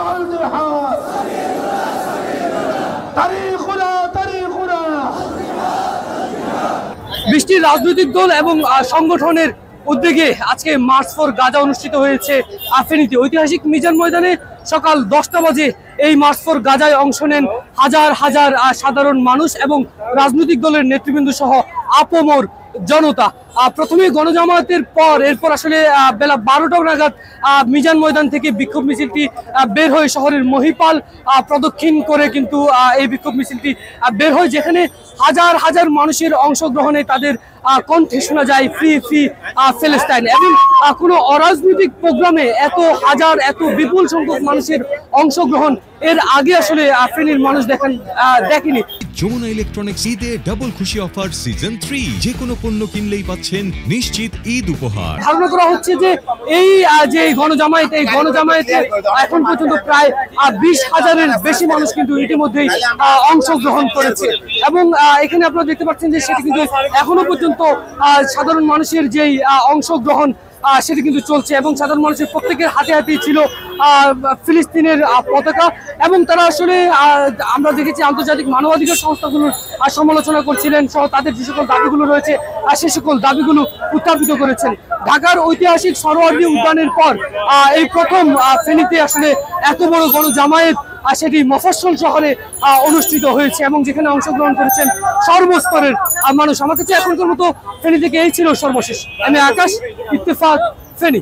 লাল জিহাদ তারিখুনা তারিখুনা। বৃষ্টির রাজনৈতিক দল এবং সংগঠনের উদ্যোগে আজকে মার্চ ফর গাজা অনুষ্ঠিত হয়েছে ফেনীতে। ঐতিহাসিক মিজান ময়দানে সকাল 10টা বাজে এই মার্চ ফর গাজায় অংশ নেন হাজার হাজার সাধারণ মানুষ এবং রাজনৈতিক দলের নেতৃবৃন্দ সহ আপামর জনতা। প্রথমে গণজামায়াতের পর এরপর আসলে বেলা 12টা নাগাদ মিজান ময়দান থেকে বিক্ষোভ মিছিলটি বের হয়ে শহরের মহিপাল প্রদক্ষিণ করে কিন্তু এই বিক্ষোভ মিছিলটি বের হয়, যেখানে হাজার হাজার মানুষের অংশগ্রহণে তাদের কণ্ঠে শোনা যায় ফ্রি ফ্রি প্যালেস্টাইন। এবং কোনো অরাজনৈতিক প্রোগ্রামে এত বিপুল সংখ্যক মানুষের অংশগ্রহণ এর আগে আসলে ফেনীর মানুষ দেখেনি। যমুনা ইলেকট্রনিক্স ঈদে ডাবল খুশি অফার সিজন 3, যে কোনো পণ্য কিনলেই পাচ্ছেন নিশ্চিত ঈদ উপহার। ধারণা করা হচ্ছে যে এই গণজামায়াতে এখন পর্যন্ত প্রায় 20,000-এর বেশি মানুষ কিন্তু ইতিমধ্যেই অংশগ্রহণ করেছে। এবং এখানে আপনারা দেখতে পাচ্ছেন যে সেটি কিন্তু এখনো পর্যন্ত সাধারণ মানুষের যেই অংশগ্রহণ সেটি কিন্তু চলছে এবং সাধারণ মানুষের প্রত্যেকের হাতে হাতেই ছিল ফিলিস্তিনের পতাকা। এবং তারা আসলে আমরা দেখেছি আন্তর্জাতিক মানবাধিকার সংস্থাগুলোর সমালোচনা করছিলেন সহ তাদের যে সকল দাবিগুলো রয়েছে সে সকল দাবিগুলো উত্থাপিত করেছেন। ঢাকার ঐতিহাসিক সরোয়ার্দী উদ্যানের পর এই প্রথম ফেনীতে আসলে এত বড় গণজামায়াত সেটি মফস্বল শহরে অনুষ্ঠিত হয়েছে এবং যেখানে অংশগ্রহণ করেছেন সর্বস্তরের মানুষ। আমার কাছে এখনকার মতো ফেনী থেকে এই ছিল সর্বশেষ। আমি আকাশ, ইত্তেফাক, ফেনী।